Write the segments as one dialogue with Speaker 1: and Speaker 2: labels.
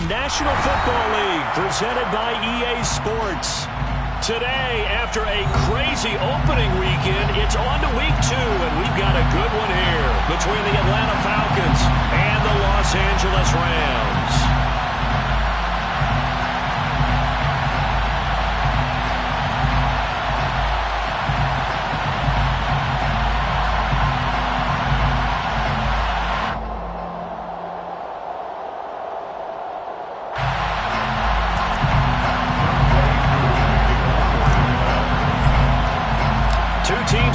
Speaker 1: National Football League, presented by EA Sports. Today, after a crazy opening weekend, it's on to week 2, and we've got a good one here between the Atlanta Falcons and the Los Angeles Rams.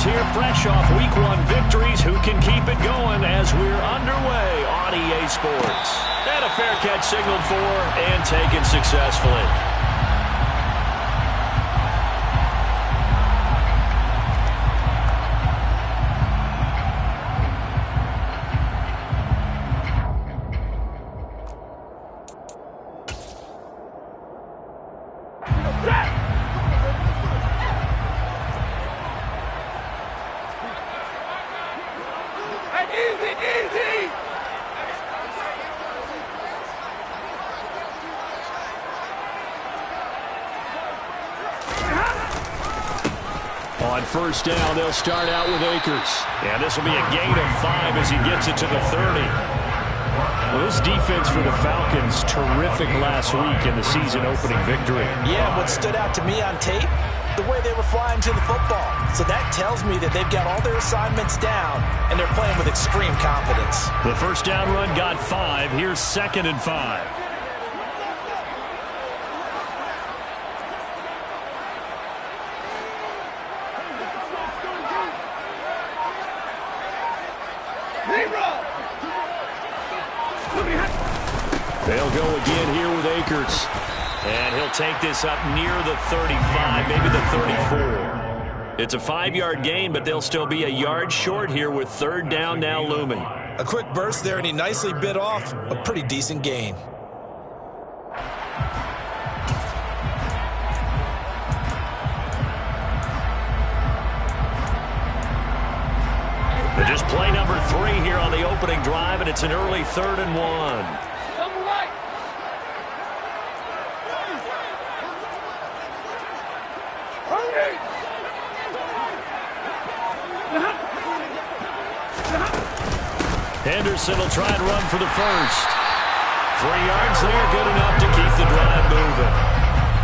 Speaker 1: Here fresh off week 1 victories. Who can keep it going as we're underway on EA Sports? And a fair catch signaled for and taken successfully. On first down, they'll start out with Akers. And this will be a gain of 5 as he gets it to the 30. Well, this defense for the Falcons, terrific last week in the season-opening victory.
Speaker 2: Yeah, what stood out to me on tape, the way they were flying to the football. So that tells me that they've got all their assignments down, and they're playing with extreme confidence.
Speaker 1: The first down run got 5. Here's 2nd and 5. They'll go again here with Akers. And he'll take this up near the 35, maybe the 34. It's a 5-yard gain, but they'll still be a yard short here with 3rd down now looming.
Speaker 2: A quick burst there, and he nicely bit off a pretty decent gain.
Speaker 1: They just play number 3 here on the opening drive, and it's an early 3rd and 1. Henderson will try and run for the first. 3 yards there, good enough to keep the drive moving.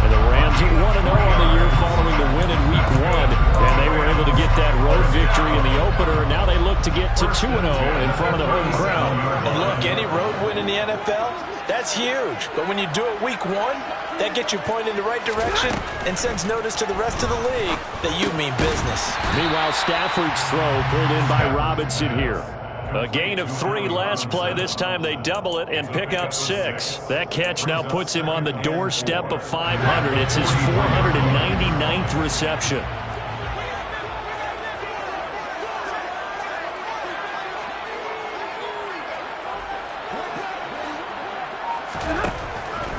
Speaker 1: And the Rams are 1-0 on the year following the win in week 1. And they were able to get that road victory in the opener. Now they look to get to 2-0 in front of the home crowd.
Speaker 2: And look, any road win in the NFL, that's huge. But when you do it week 1, that gets you pointed in the right direction and sends notice to the rest of the league that you mean business.
Speaker 1: Meanwhile, Stafford's throw pulled in by Robinson here. A gain of 3 last play. This time they double it and pick up 6. That catch now puts him on the doorstep of 500. It's his 499th reception.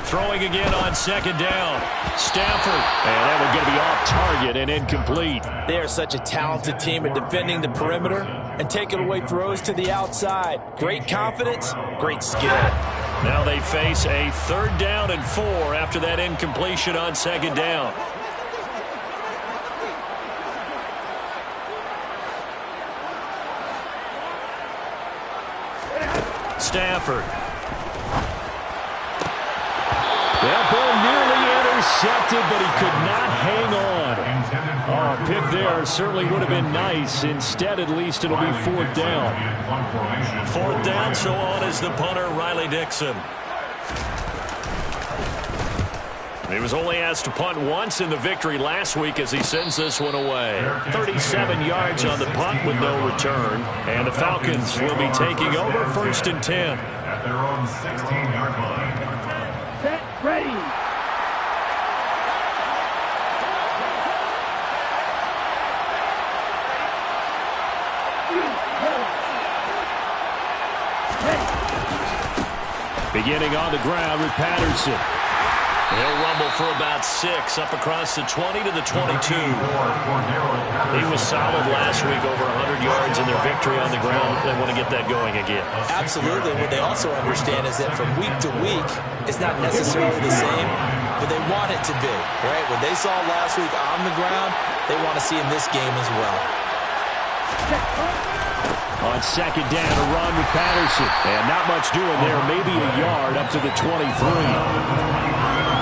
Speaker 1: Throwing again on 2nd down. Stafford. And that one going to be off target and incomplete.
Speaker 2: They are such a talented team at defending the perimeter and taking away throws to the outside. Great confidence, great skill.
Speaker 1: Now they face a 3rd down and 4 after that incompletion on 2nd down. Stafford. That ball nearly intercepted, but he could not hang on. Oh, pick there certainly would have been nice. Instead, at least, it'll be 4th down. 4th down, so on is the punter, Riley Dixon. He was only asked to punt once in the victory last week as he sends this one away. 37 yards on the punt with no return. And the Falcons will be taking over 1st and 10.
Speaker 3: At their own 16-yard line.
Speaker 4: Set, ready.
Speaker 1: Beginning on the ground with Patterson. He'll rumble for about 6 up across the 20 to the 22. He was solid last week, over 100 yards in their victory on the ground. They want to get that going again.
Speaker 2: Absolutely. What they also understand is that from week to week, it's not necessarily the same, but they want it to be, right? What they saw last week on the ground, they want to see in this game as well.
Speaker 1: On second down, a run with Patterson. And not much doing there. Maybe a yard up to the 23.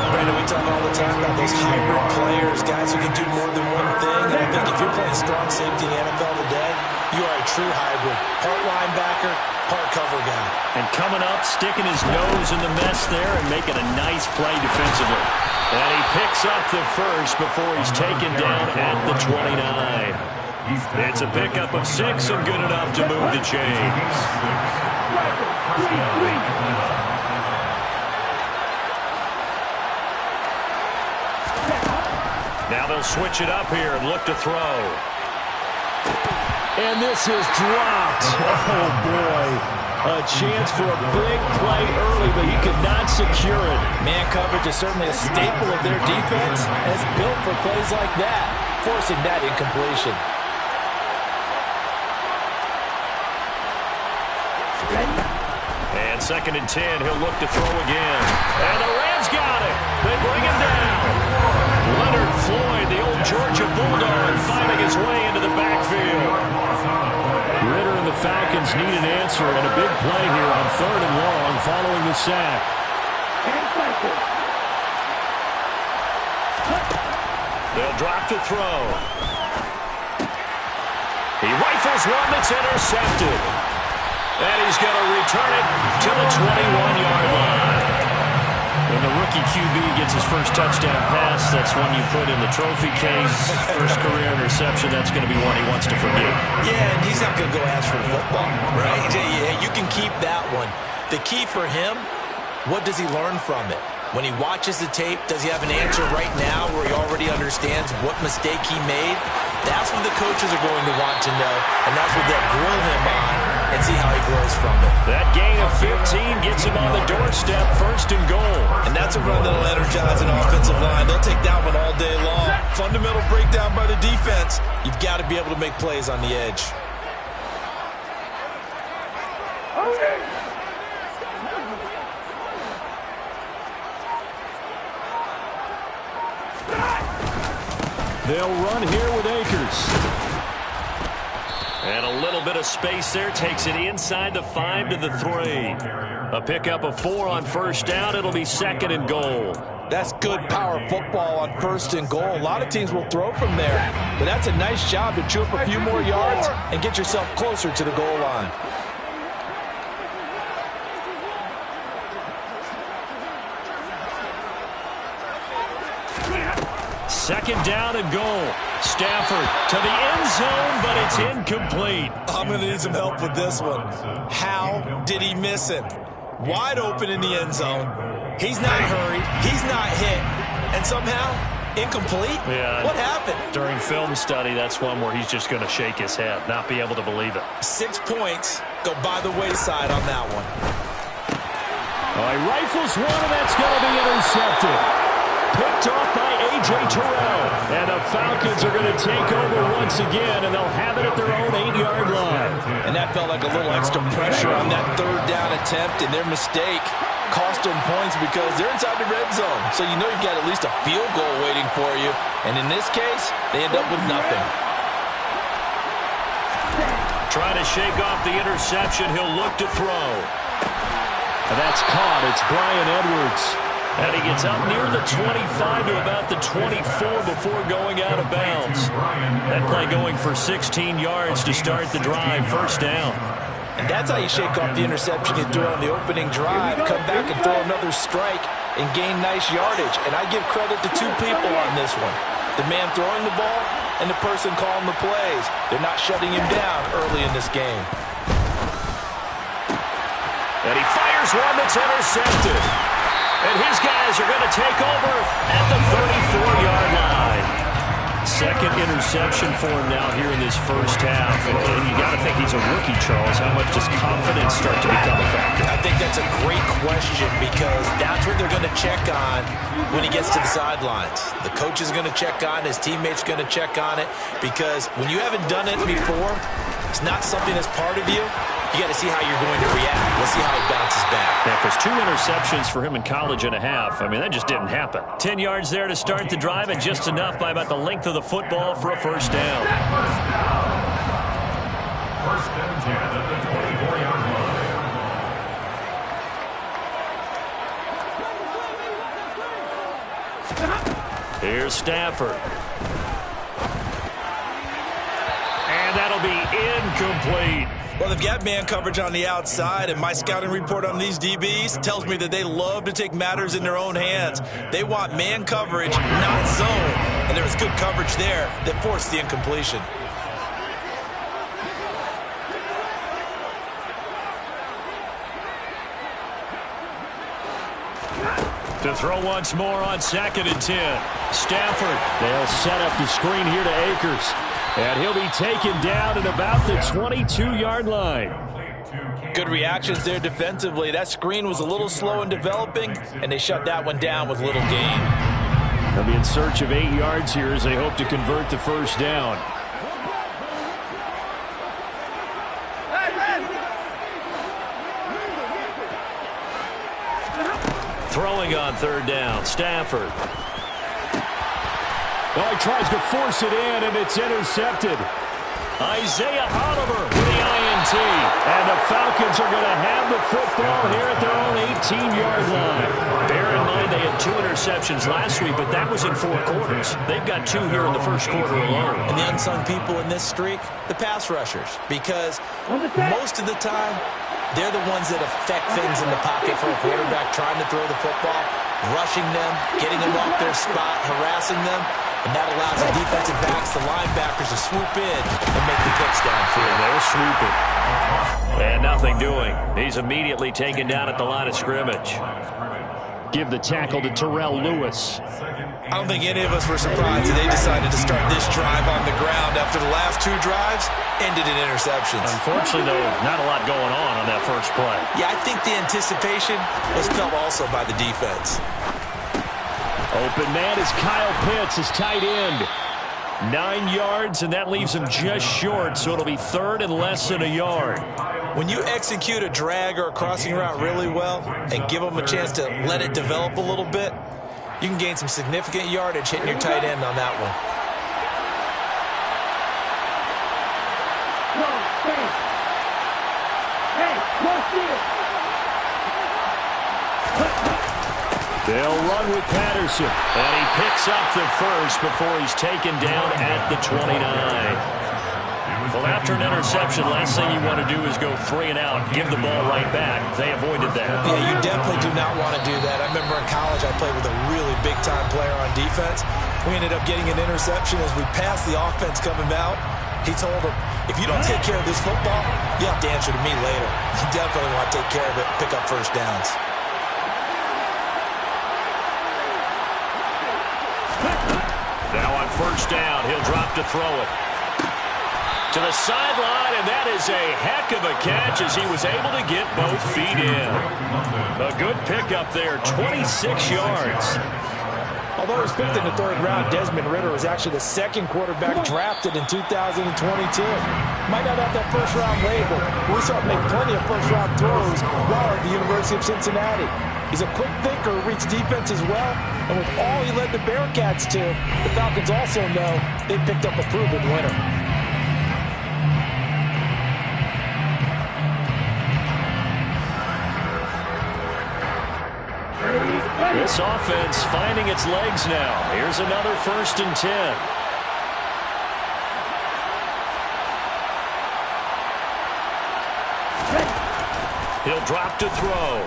Speaker 2: Brandon, we talk all the time about those hybrid players, guys who can do more than one thing. And I think if you're playing strong safety in the NFL today, you are a true hybrid. Part linebacker, part cover guy.
Speaker 1: And coming up, sticking his nose in the mess there and making a nice play defensively. And he picks up the first before he's taken down at the 29. It's a pickup of 6 and good enough to move the chains. Now they'll switch it up here and look to throw. And this is dropped. Oh, boy. A chance for a big play early, but he could not secure it.
Speaker 2: Man coverage is certainly a staple of their defense, and it's built for plays like that, forcing that incompletion.
Speaker 1: And second and 10, he'll look to throw again. And the Rams got it. They bring him down. Leonard Floyd, the old Georgia Bulldog, finding his way into the backfield. Ritter and the Falcons need an answer, and a big play here on 3rd and long following the sack. They'll drop to throw. He rifles one that's intercepted. And he's going to return it to the 21-yard line. When the rookie QB gets his first touchdown pass, that's one you put in the trophy case. First career interception, that's going to be one he wants to forget.
Speaker 2: Yeah, and he's not going to go ask for the football, right? Yeah, you can keep that one. The key for him, what does he learn from it? When he watches the tape, does he have an answer right now where he already understands what mistake he made? That's what the coaches are going to want to know, and that's what they'll grill him on and see how he grows from it.
Speaker 1: That gain of 15 gets him on the doorstep, 1st and goal.
Speaker 2: And that's a run that'll energize an offensive line. They'll take that one all day long. Fundamental breakdown by the defense. You've got to be able to make plays on the edge.
Speaker 1: They'll run here with Akers. And a little bit of space there takes it inside the 5 to the 3. A pickup of 4 on 1st down. It'll be 2nd and goal.
Speaker 2: That's good power football on 1st and goal. A lot of teams will throw from there, but that's a nice job to chew up a few more yards and get yourself closer to the goal line.
Speaker 1: Second down and goal. Stafford to the end zone, but it's incomplete.
Speaker 2: I'm going to need some help with this one. How did he miss him? Wide open in the end zone. He's not hurried. He's not hit. And somehow, incomplete?
Speaker 1: Yeah.
Speaker 2: What happened?
Speaker 1: During film study, that's one where he's just going to shake his head, not be able to believe it.
Speaker 2: 6 points go by the wayside on that one.
Speaker 1: He rifles one, and that's going to be intercepted. Picked off by A.J. Terrell. And the Falcons are going to take over once again, and they'll have it at their own 8-yard line.
Speaker 2: And that felt like a little extra pressure on that 3rd down attempt, and their mistake cost them points because they're inside the red zone. So you know you've got at least a field goal waiting for you. And in this case, they end up with nothing.
Speaker 1: Trying to shake off the interception. He'll look to throw. And that's caught. It's Bryan Edwards. And he gets up near the 25 to about the 24 before going out of bounds. That play going for 16 yards to start the drive. 1st down.
Speaker 2: And that's how you shake off the interception you threw on the opening drive. Come back and throw another strike and gain nice yardage. And I give credit to 2 people on this one. The man throwing the ball and the person calling the plays. They're not shutting him down early in this game.
Speaker 1: And he fires one that's intercepted. And his guys are going to take over at the 34-yard line. Second interception for him now here in this first half. And you got to think he's a rookie, Charles. How much does confidence start to become a factor?
Speaker 2: I think that's a great question because that's what they're going to check on when he gets to the sidelines. The coach is going to check on it. His teammates going to check on it because when you haven't done it before, it's not something that's part of you. You got to see how you're going to react. Let's see how he bounces back.
Speaker 1: Yeah, because 2 interceptions for him in college and a half. I mean, that just didn't happen. 10 yards there to start the drive, and just enough by about the length of the football for a first down.
Speaker 3: First and 10 at the 24-yard line.
Speaker 1: Here's Stafford. And that'll be incomplete.
Speaker 2: Well, they've got man coverage on the outside, and my scouting report on these DBs tells me that they love to take matters in their own hands. They want man coverage, not zone, and there was good coverage there that forced the incompletion.
Speaker 1: To throw once more on 2nd and 10. Stafford, they'll set up the screen here to Akers. And he'll be taken down at about the 22-yard line.
Speaker 2: Good reactions there defensively. That screen was a little slow in developing, and they shut that one down with little gain.
Speaker 1: They'll be in search of 8 yards here as they hope to convert the first down. Throwing on 3rd down, Stafford. Oh, he tries to force it in, and it's intercepted. Isaiah Oliver with the INT. And the Falcons are going to have the football here at their own 18-yard line. Bear in mind they had 2 interceptions last week, but that was in 4 quarters. They've got 2 here in the first quarter alone.
Speaker 2: And the unsung people in this streak, the pass rushers, because most of the time, they're the ones that affect things in the pocket for a quarterback trying to throw the football, rushing them, getting them off their spot, harassing them. And that allows the defensive backs, the linebackers, to swoop in and make the picks downfield.
Speaker 1: And they'll swoop it. And nothing doing. He's immediately taken down at the line of scrimmage. Give the tackle to Terrell Lewis.
Speaker 2: I don't think any of us were surprised that they decided to start this drive on the ground after the last 2 drives ended in interceptions.
Speaker 1: Unfortunately, though, not a lot going on that first play.
Speaker 2: Yeah, I think the anticipation was felt also by the defense.
Speaker 1: Open man is Kyle Pitts, his tight end. 9 yards, and that leaves him just short, so it'll be 3rd and less than a yard.
Speaker 2: When you execute a drag or a crossing route really well and give them a chance to let it develop a little bit, you can gain some significant yardage hitting your tight end on that one.
Speaker 1: They'll run with Patterson, and he picks up the first before he's taken down at the 29. Well, after an interception, last thing you want to do is go 3 and out, give the ball right back. They avoided that.
Speaker 2: Yeah, you definitely do not want to do that. I remember in college I played with a really big-time player on defense. We ended up getting an interception as we passed the offense coming out. He told him, if you don't take care of this football, you have to answer to me later. You definitely want to take care of it, pick up first downs.
Speaker 1: Now on first down, he'll drop to throw it. To the sideline, and that is a heck of a catch as he was able to get both feet in. A good pickup there, 26 yards.
Speaker 2: Although he was picked in the 3rd round, Desmond Ridder was actually the 2nd quarterback drafted in 2022. Might not have that first-round label, but we saw him make plenty of first-round throws while at the University of Cincinnati. He's a quick thinker who reads defense as well, and with all he led the Bearcats to, the Falcons also know they picked up a proven winner.
Speaker 1: This offense finding its legs now. Here's another 1st and 10. He'll drop to throw.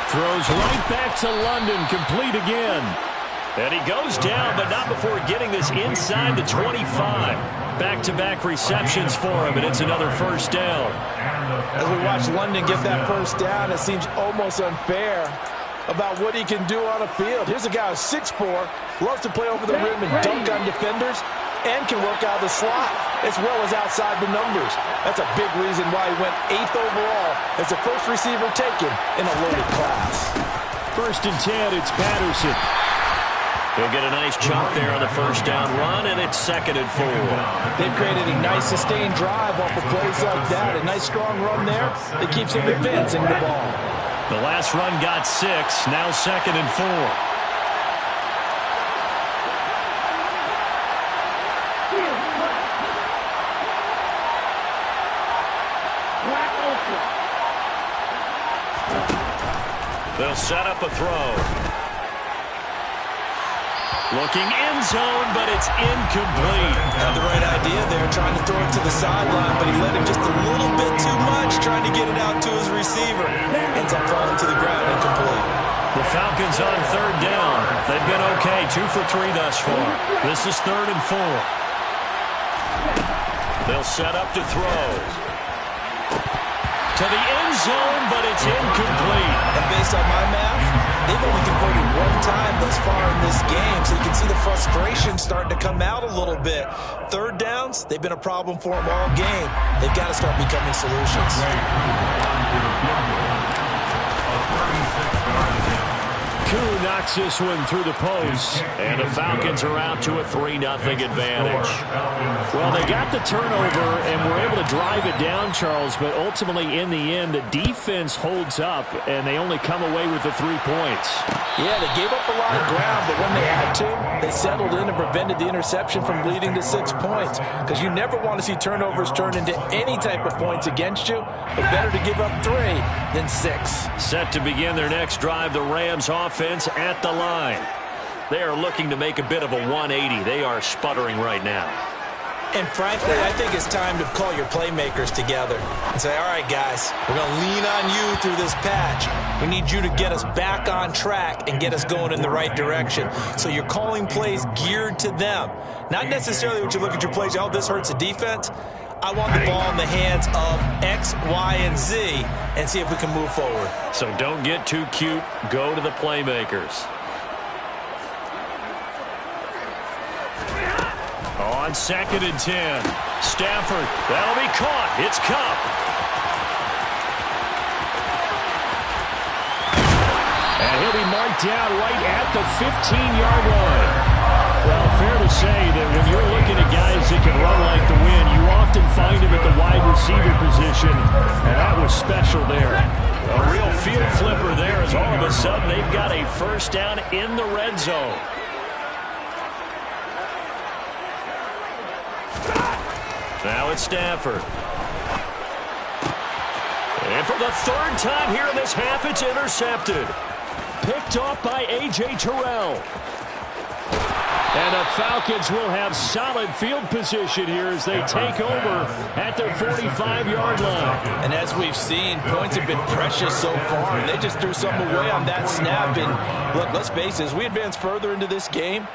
Speaker 1: Throws right back to London, complete again. And he goes down, but not before getting this inside the 25. Back-to-back receptions for him, and it's another first down.
Speaker 2: As we watch London get that first down, it seems almost unfair
Speaker 5: about what he can do on a field. Here's a guy who's 6'4", loves to play over the rim and dunk on defenders, and can work out of the slot as well as outside the numbers. That's a big reason why he went 8th overall as the first receiver taken in a loaded class.
Speaker 1: 1st and 10, it's Patterson. He'll get a nice chunk there on the first down run, and it's 2nd and 4.
Speaker 5: They've created a nice sustained drive off of plays like that. A nice strong run there that keeps them advancing the ball.
Speaker 1: The last run got 6, now 2nd and 4. They'll set up a throw. Looking end zone, but it's incomplete.
Speaker 2: Had the right idea there, trying to throw it to the sideline, but he let him just a little bit too much, trying to get it out to his receiver. Ends up falling to the ground, incomplete.
Speaker 1: The Falcons on 3rd down. They've been okay, 2 for 3 thus far. This is 3rd and 4. They'll set up to throw. To the end zone, but it's incomplete.
Speaker 2: And based on my math, they've only converted 1 time thus far in this game, so you can see the frustration starting to come out a little bit. 3rd downs, they've been a problem for them all game. They've got to start becoming solutions.
Speaker 1: Koo knocks this one through the post, and the Falcons are out to a 3-0 advantage. Well, they got the turnover, and were able to drive it down, Charles, but ultimately in the end, the defense holds up, and they only come away with the 3 points.
Speaker 5: Yeah, they gave up a lot of ground, but when they had to, they settled in and prevented the interception from leading to 6 points. Because you never want to see turnovers turn into any type of points against you, but better to give up 3 than 6.
Speaker 1: Set to begin their next drive, the Rams offense at the line. They are looking to make a bit of a 180. They are sputtering right now.
Speaker 2: And frankly, I think it's time to call your playmakers together and say, all right, guys, we're going to lean on you through this patch. We need you to get us back on track and get us going in the right direction. So you're calling plays geared to them. Not necessarily what you look at your plays, oh, this hurts the defense. I want the ball in the hands of X, Y, and Z and see if we can move forward.
Speaker 1: So don't get too cute. Go to the playmakers. On 2nd and 10. Stafford, that'll be caught. It's Kupp. And he'll be marked down right at the 15-yard line. Well, fair to say that when you're looking at guys that can run like the wind, you often find them at the wide receiver position, and that was special there. A real field flipper there as all of a sudden they've got a first down in the red zone. Now it's Stafford. And for the 3rd time here in this half, it's intercepted. Picked off by A.J. Terrell. And the Falcons will have solid field position here as they take over at their 45-yard line.
Speaker 5: And as we've seen, points have been precious so far, and they just threw some away on that snap. And look, let's face it, as we advance further into this game,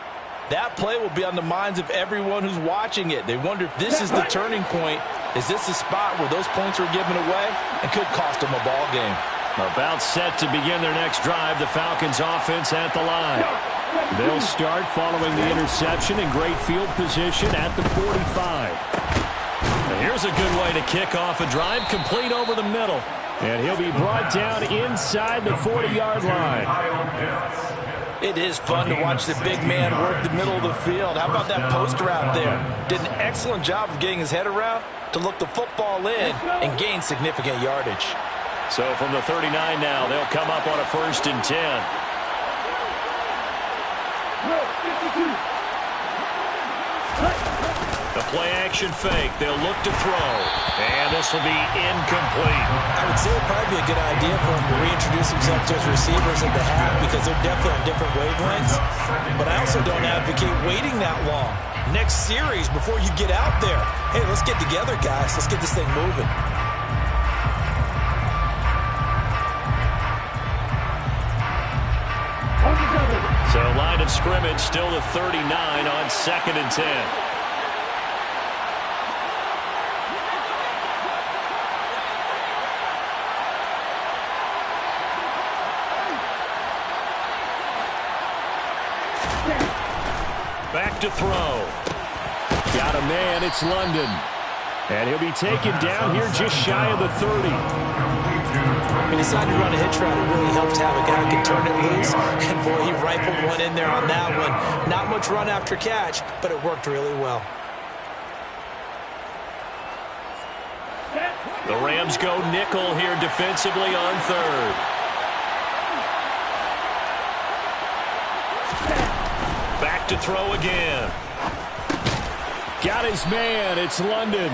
Speaker 5: that play will be on the minds of everyone who's watching it. They wonder if this is the turning point. Is this the spot where those points were given away and could cost them a ball game?
Speaker 1: About set to begin their next drive, the Falcons offense at the line. They'll start following the interception in great field position at the 45. And here's a good way to kick off a drive, complete over the middle. And he'll be brought down inside the 40-yard line.
Speaker 5: It is fun to watch the big man work the middle of the field. How about that post route there? Did an excellent job of getting his head around to look the football in and gain significant yardage.
Speaker 1: So from the 39 now, they'll come up on a 1st and 10. The play-action fake. They'll look to throw. And this will be incomplete.
Speaker 2: I would say it would probably be a good idea for him to reintroduce himself to his receivers at the half because they're definitely on different wavelengths. But I also don't advocate waiting that long. Next series, before you get out there, hey, let's get together, guys. Let's get this thing moving.
Speaker 1: So line of scrimmage still the 39 on 2nd and 10. Back to throw. Got a man, it's London. And he'll be taken down here just shy of the 30.
Speaker 2: He decided to run a hitch route. It really helped to have a guy who can turn it loose. And boy, he rifled one in there on that one. Not much run after catch, but it worked really well.
Speaker 1: The Rams go nickel here defensively on third. Back to throw again. Got his man. It's London.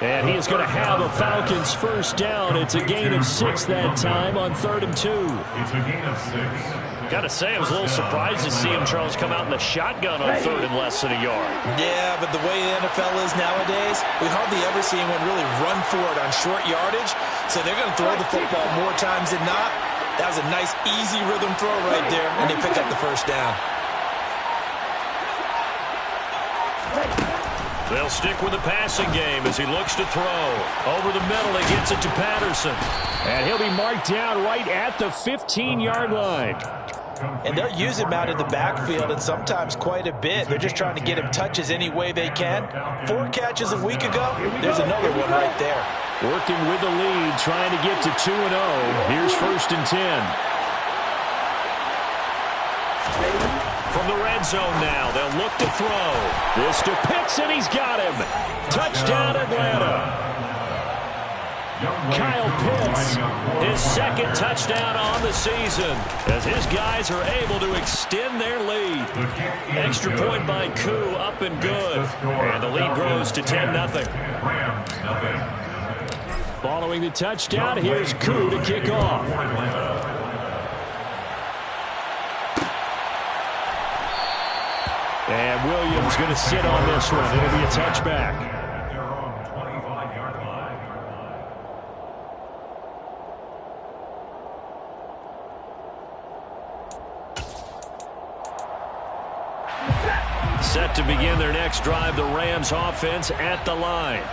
Speaker 1: And he is going to have a Falcons first down. It's a gain of 6 that time on 3rd and 2.
Speaker 3: It's a gain of 6.
Speaker 1: Got to say, I was a little surprised to see him, Charles, come out in the shotgun on 3rd and less than a yard.
Speaker 2: Yeah, but the way the NFL is nowadays, we hardly ever see anyone really run for it on short yardage. So they're going to throw the football more times than not. That was a nice, easy rhythm throw right there, and they pick up the first down.
Speaker 1: They'll stick with the passing game as he looks to throw. Over the middle, he gets it to Patterson. And he'll be marked down right at the 15-yard line.
Speaker 2: And they'll use him out in the backfield, and sometimes quite a bit. They're just trying to get him touches any way they can. 4 catches a week ago. There's another one right there.
Speaker 1: Working with the lead, trying to get to 2-0. Here's 1st and 10. From the red zone now, they'll look to throw. This to Pitts, and he's got him. Touchdown, Atlanta. Kyle Pitts, his 2nd touchdown on the season, as his guys are able to extend their lead. Extra point by Koo, up and good. And the lead grows to 10-0. Following the touchdown, here's Koo to kick off. And Williams going to sit on this one. It'll be a touchback. Set to begin their next drive, the Rams offense at the line.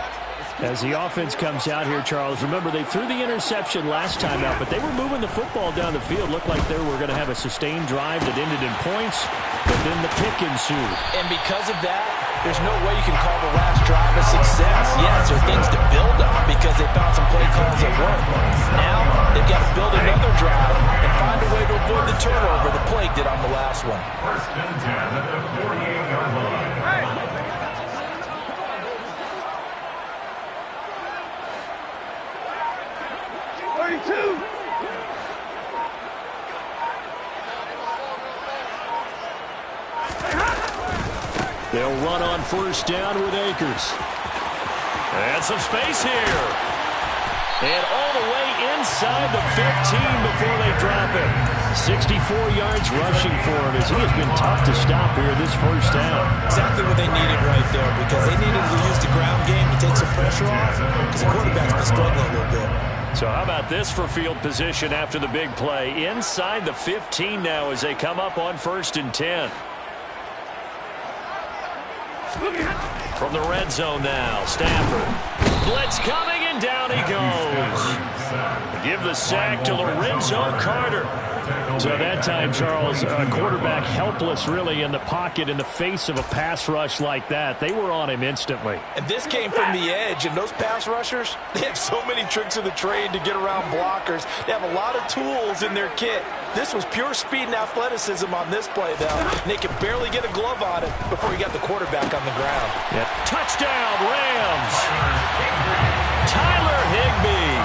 Speaker 1: As the offense comes out here, Charles, remember they threw the interception last time out, but they were moving the football down the field. Looked like they were going to have a sustained drive that ended in points, but then the pick ensued.
Speaker 2: And because of that, there's no way you can call the last drive a success. Yes, there are things to build on because they found some play calls that work. Now, they've got to build another drive and find a way to avoid the turnover the play did on the last one.
Speaker 3: 1st and 10 at the 48-yard line.
Speaker 1: They'll run on 1st down with Akers. And some space here. And all the way inside the 15 before they drop it. 64 yards rushing for him as he has been tough to stop here this first down.
Speaker 2: Exactly what they needed right there because they needed to use the ground game to take some pressure off because the quarterback's been struggling a little bit.
Speaker 1: So how about this for field position after the big play? Inside the 15 now as they come up on 1st and 10. From the red zone now, Stafford. Blitz coming, and down he goes. Give the sack to Lorenzo Carter. So that time, Charles, a quarterback helpless really in the pocket in the face of a pass rush like that. They were on him instantly.
Speaker 2: And this came from the edge, and those pass rushers, they have so many tricks of the trade to get around blockers. They have a lot of tools in their kit. This was pure speed and athleticism on this play, though. And they could barely get a glove on it before he got the quarterback on the ground.
Speaker 1: Yep. Touchdown, Rams. Tyler Higbee,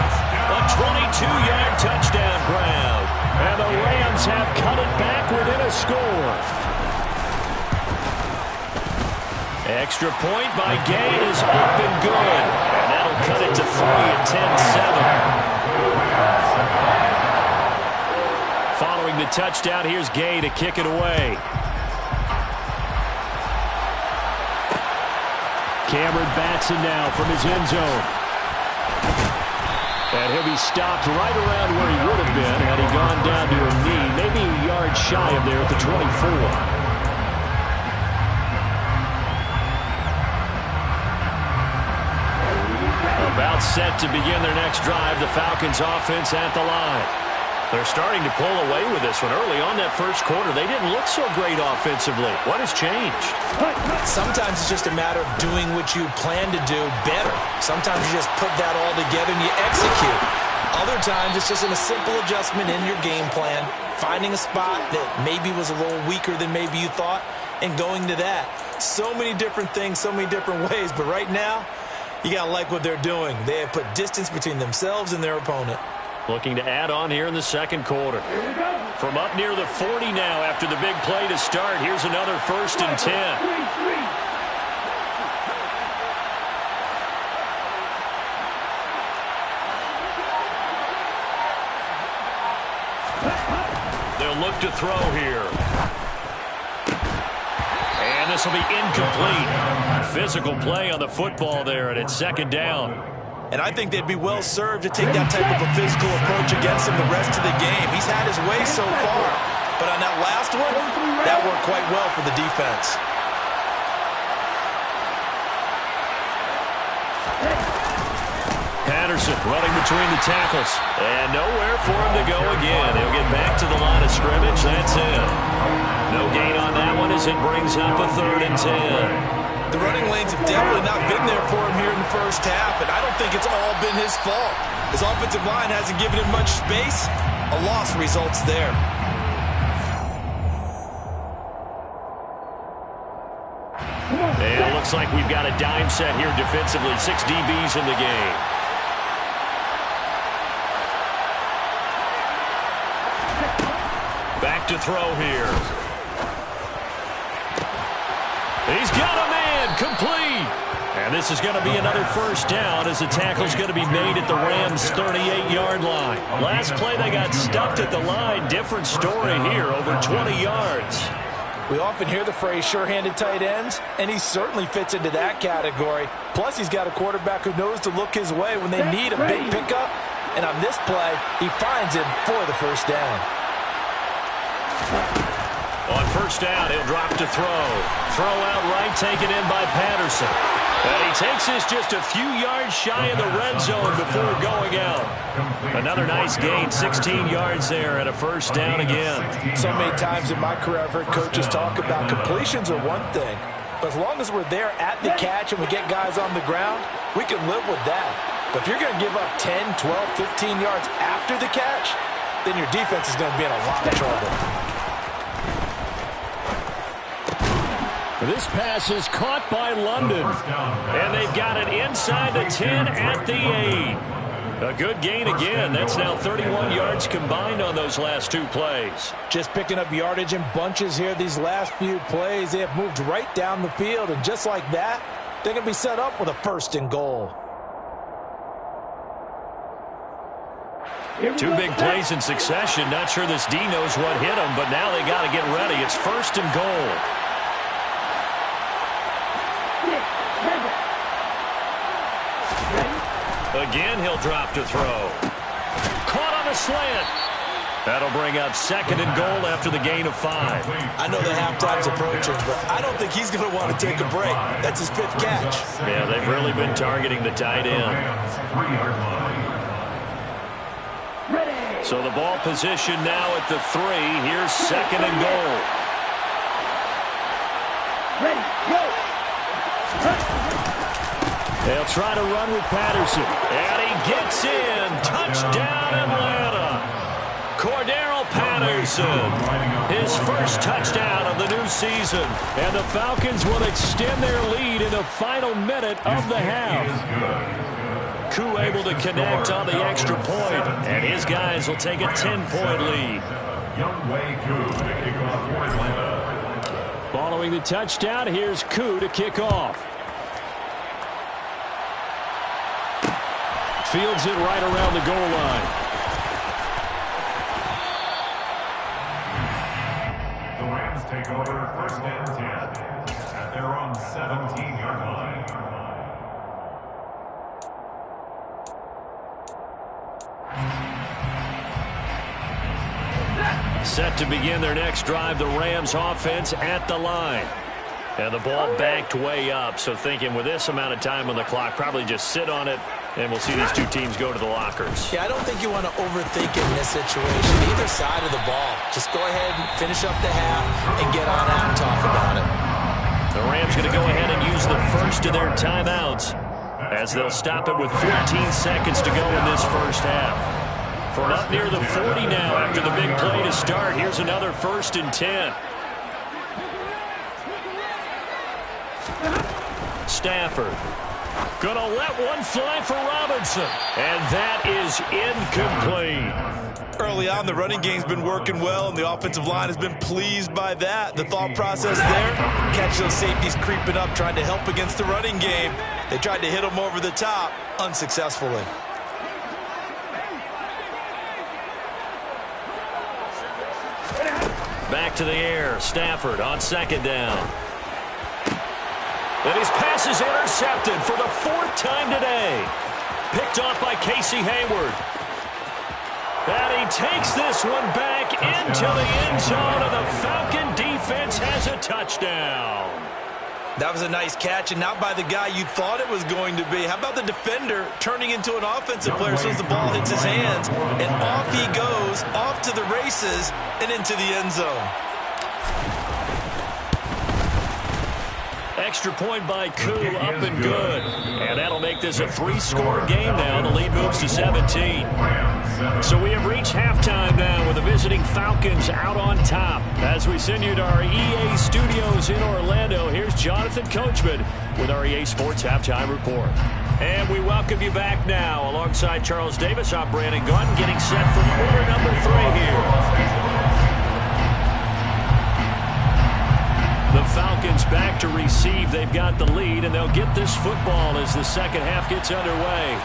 Speaker 1: a 22-yard touchdown grab. And the Rams have cut it back within a score. Extra point by Gay is up and good. And that'll cut it to 3 at 10-7. Following the touchdown, here's Gay to kick it away. Cameron Batson now from his end zone. And he'll be stopped right around where he would have been had he gone down to a knee, maybe a yard shy of there at the 24. About set to begin their next drive, the Falcons offense at the line. They're starting to pull away with this one. Early on that first quarter, they didn't look so great offensively. What has changed?
Speaker 2: Sometimes it's just a matter of doing what you plan to do better. Sometimes you just put that all together and you execute. Other times it's just a simple adjustment in your game plan, finding a spot that maybe was a little weaker than maybe you thought, and going to that. So many different things, so many different ways, but right now, you got to like what they're doing. They have put distance between themselves and their opponent.
Speaker 1: Looking to add on here in the second quarter. From up near the 40 now after the big play to start. Here's another 1st and 10. They'll look to throw here. And this will be incomplete. Physical play on the football there, and it's 2nd down.
Speaker 2: And I think they'd be well served to take that type of a physical approach against him the rest of the game. He's had his way so far, but on that last one, that worked quite well for the defense.
Speaker 1: Patterson running between the tackles. And nowhere for him to go again. He'll get back to the line of scrimmage. That's it. No gain on that one as it brings up a 3rd and 10.
Speaker 2: The running lanes have definitely not been there for him here in the first half, and I don't think it's all been his fault. His offensive line hasn't given him much space. A loss results there.
Speaker 1: And it looks like we've got a dime set here defensively. 6 DBs in the game. Back to throw here. He's got a man, complete. And this is going to be another 1st down as the tackle's going to be made at the Rams' 38-yard line. Last play they got stuffed at the line. Different story here, over 20 yards.
Speaker 2: We often hear the phrase sure-handed tight ends, and he certainly fits into that category. Plus, he's got a quarterback who knows to look his way when they need a big pickup. And on this play, he finds him for the 1st down.
Speaker 1: On 1st down, he'll drop to throw. Throw out right, taken in by Patterson. And he takes this just a few yards shy of the red zone before going out. Another nice gain, 16 yards there and a 1st down again.
Speaker 2: So many times in my career I've heard coaches talk about completions are one thing. But as long as we're there at the catch and we get guys on the ground, we can live with that. But if you're going to give up 10, 12, 15 yards after the catch, then your defense is going to be in a lot of trouble.
Speaker 1: This pass is caught by London. And they've got it inside the 10 at the 8. A good gain again. That's now 31 yards combined on those last 2 plays.
Speaker 2: Just picking up yardage in bunches here these last few plays. They have moved right down the field, and just like that, they're going to be set up with a 1st and goal.
Speaker 1: 2 big plays in succession. Not sure this D knows what hit him, but now they got to get ready. It's 1st and goal. Again, he'll drop to throw. Caught on a slant. That'll bring up 2nd and goal after the gain of 5.
Speaker 2: I know the halftime's approaching, but I don't think he's going to want to take a break. That's his 5th catch.
Speaker 1: Yeah, they've really been targeting the tight end. So the ball position now at the 3. Here's 2nd and goal.
Speaker 4: Ready, go.
Speaker 1: They'll try to run with Patterson. And he gets in. Touchdown, Atlanta. Cordero Patterson. His 1st touchdown of the new season. And the Falcons will extend their lead in the final minute of the half. Koo able to connect on the extra point. And his guys will take a 10-point lead. Following the touchdown, here's Koo to kick off. Fields it right around the goal line.
Speaker 3: The Rams take over 1st and 10 at their own 17-yard line.
Speaker 1: Set to begin their next drive, the Rams offense at the line. And the ball backed way up, so thinking with this amount of time on the clock, probably just sit on it And we'll see these two teams go to the lockers.
Speaker 2: Yeah, I don't think you want to overthink it in this situation. Either side of the ball. Just go ahead and finish up the half and get on out and talk about it.
Speaker 1: The Rams going to go ahead and use the first of their timeouts as they'll stop it with 14 seconds to go in this first half. From up near the 40 now after the big play to start. Here's another 1st and 10. Stafford gonna let one fly for Robinson. And that is incomplete.
Speaker 5: Early on, the running game's been working well, and the offensive line has been pleased by that. The thought process there, catch those safeties creeping up, trying to help against the running game. They tried to hit them over the top, unsuccessfully.
Speaker 1: Back to the air. Stafford on 2nd down. And his pass is intercepted for the 4th time today. Picked off by Casey Hayward. And he takes this one back into the end zone, and the Falcon defense has a touchdown.
Speaker 5: That was a nice catch, and not by the guy you thought it was going to be. How about the defender turning into an offensive player as soon as the ball hits his hands, and off he goes, off to the races, and into the end zone.
Speaker 1: Extra point by Koo, up and good. And that'll make this a 3-score game now. The lead moves to 17. So we have reached halftime now with the visiting Falcons out on top. As we send you to our EA studios in Orlando, here's Jonathan Coachman with our EA Sports Halftime Report. And we welcome you back now. Alongside Charles Davis, I'm Brandon Gunn, getting set for quarter number 3 here. The Falcons back to receive. They've got the lead, and they'll get this football as the second half gets underway.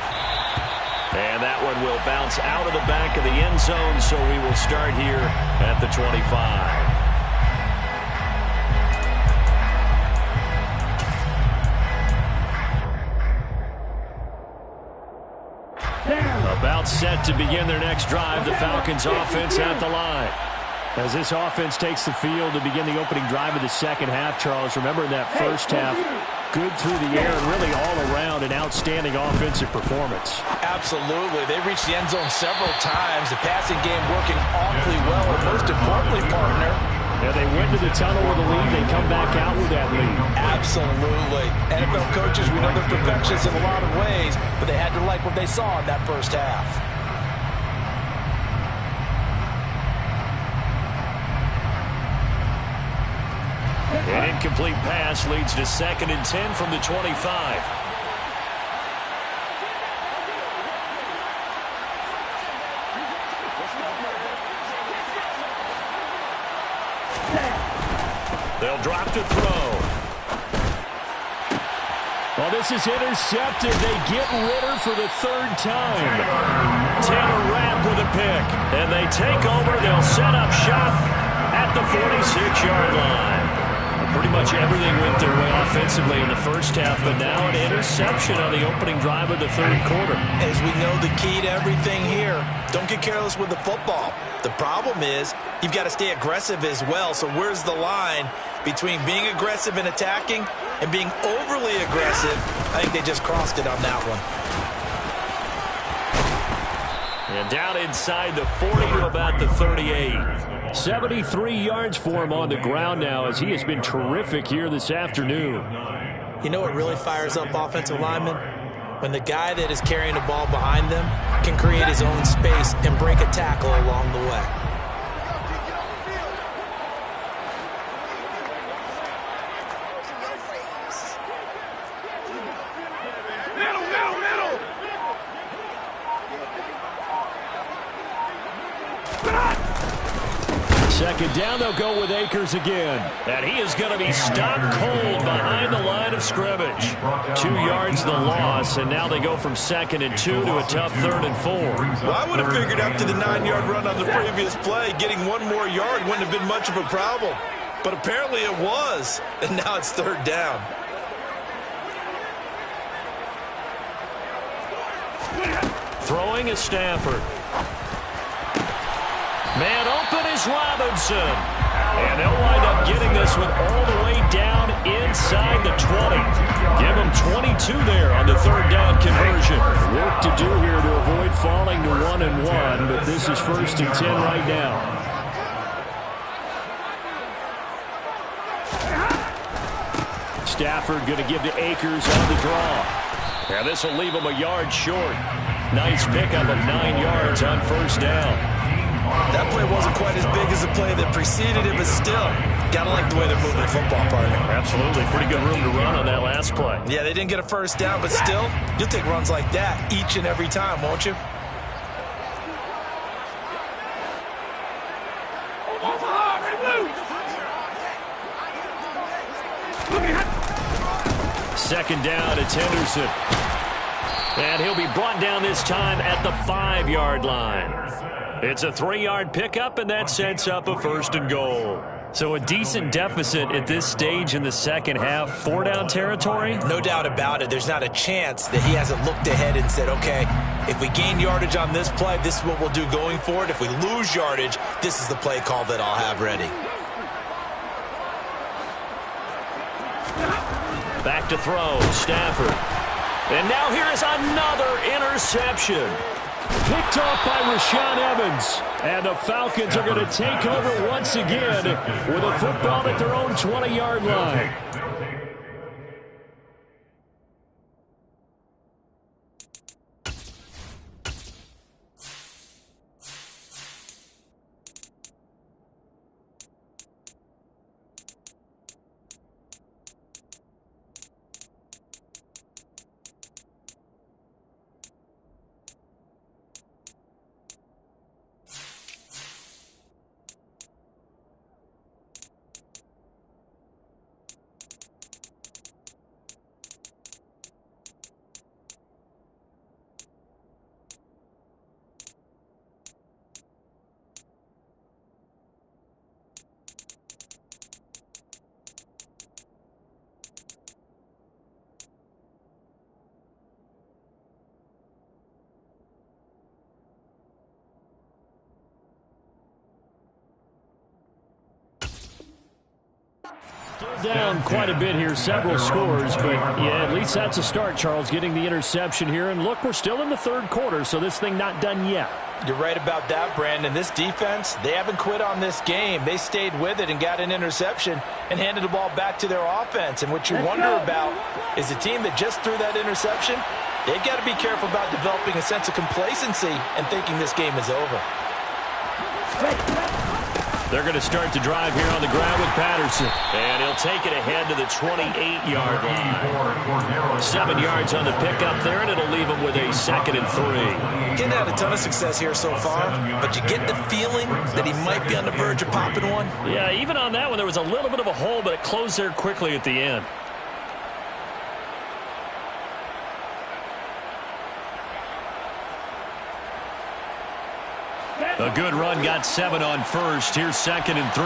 Speaker 1: And that one will bounce out of the back of the end zone, so we will start here at the 25. About set to begin their next drive, the Falcons offense at the line. As this offense takes the field to begin the opening drive of the second half, Charles, remember in that first half, good through the air and really all around an outstanding offensive performance.
Speaker 5: Absolutely. They reached the end zone several times. The passing game working awfully well, and most importantly, partner,
Speaker 1: yeah, they went to the tunnel with a lead. They come back out with that lead.
Speaker 5: Absolutely. NFL coaches, we know they're perfectionists in a lot of ways, but they had to like what they saw in that first half.
Speaker 1: An incomplete pass leads to 2nd and 10 from the 25. They'll drop to throw. Well, this is intercepted. They get Ritter for the 3rd time. Taylor Rapp with a pick. And they take over. They'll set up shop at the 46-yard line. Pretty much everything went their way offensively in the first half, but now an interception on the opening drive of the 3rd quarter.
Speaker 2: As we know, the key to everything here, don't get careless with the football. The problem is you've got to stay aggressive as well. So where's the line between being aggressive and attacking and being overly aggressive? I think they just crossed it on that one.
Speaker 1: And down inside the 40 to about the 38. 73 yards for him on the ground now as he has been terrific here this afternoon.
Speaker 2: You know what really fires up offensive linemen? When the guy that is carrying the ball behind them can create his own space and break a tackle along the way.
Speaker 1: Second down, they'll go with Akers again. And he is going to be stopped cold behind the line of scrimmage. 2 yards the loss, and now they go from 2nd and 2 to a tough 3rd and 4.
Speaker 5: Well, I would have figured after the 9-yard run on the previous play, getting 1 more yard wouldn't have been much of a problem. But apparently it was, and now it's 3rd down.
Speaker 1: Throwing is Stafford. Man open is Robinson. And they'll wind up getting this one all the way down in inside the 20. Give them 22 there on the third down conversion. Work to do here to avoid falling to 1-1, but this is 1st and 10 right now. Stafford going to give to Akers on the draw. Yeah, this will leave him a yard short. Nice pickup of 9 yards on 1st down.
Speaker 2: That play wasn't quite as big as the play that preceded it, but still, got to like the way they're moving the football, partner.
Speaker 1: Absolutely. Pretty good room to run on that last play.
Speaker 2: Yeah, they didn't get a 1st down, but still, you'll take runs like that each and every time, won't you?
Speaker 1: Second down, it's Henderson. And he'll be brought down this time at the 5-yard line. It's a 3-yard pickup, and that sets up a 1st and goal. So a decent deficit at this stage in the second half. 4-down territory?
Speaker 2: No doubt about it. There's not a chance that he hasn't looked ahead and said, okay, if we gain yardage on this play, this is what we'll do going forward. If we lose yardage, this is the play call that I'll have ready.
Speaker 1: Back to throw, Stafford. And now here is another interception. Picked off by Rashaan Evans. And the Falcons are going to take over once again with a football at their own 20-yard line. Down quite a bit here, several scores, but yeah, at least that's a start, Charles, getting the interception here. And look, we're still in the 3rd quarter, so this thing not done yet.
Speaker 5: You're right about that, Brandon. This defense, they haven't quit on this game. They stayed with it and got an interception and handed the ball back to their offense. And what you wonder about is a team that just threw that interception, they've got to be careful about developing a sense of complacency and thinking this game is over.
Speaker 1: They're going to start the drive here on the ground with Patterson. And he'll take it ahead to the 28-yard line. 7 yards on the pickup there, and it'll leave him with a 2nd and 3.
Speaker 2: Getting had a ton of success here so far, but you get the feeling that he might be on the verge of popping one.
Speaker 1: Yeah, even on that one, there was a little bit of a hole, but it closed there quickly at the end. A good run, got 7 on 1st. Here's 2nd and 3.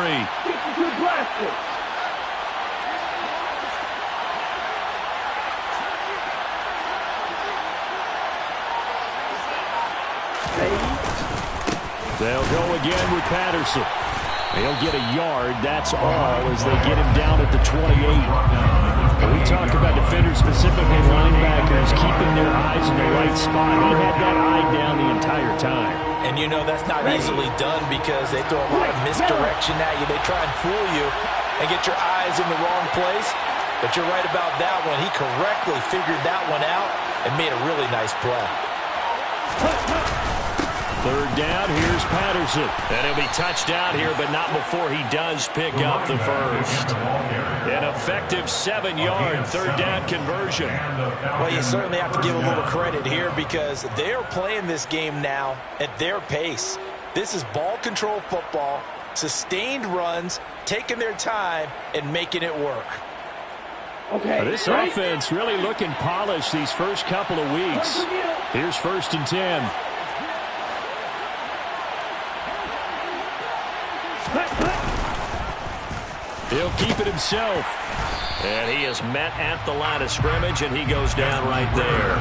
Speaker 1: They'll go again with Patterson. He'll get a yard, that's all, as they get him down at the 28. We talk about defenders, specifically linebackers, keeping their eyes in the right spot. He had that eye down the entire time.
Speaker 2: And you know that's not easily done because they throw a lot of misdirection at you. They try and fool you and get your eyes in the wrong place. But you're right about that one. He correctly figured that one out and made a really nice play.
Speaker 1: 3rd down, here's Patterson. And he'll be touched out here, but not before he does pick up the 1st. An effective 7-yard 3rd down conversion.
Speaker 2: Well, you certainly have to give a little credit here because they're playing this game now at their pace. This is ball control football, sustained runs, taking their time, and making it work.
Speaker 1: Okay. This offense really looking polished these first couple of weeks. Here's 1st and 10. He'll keep it himself. And he is met at the line of scrimmage, and he goes down right there.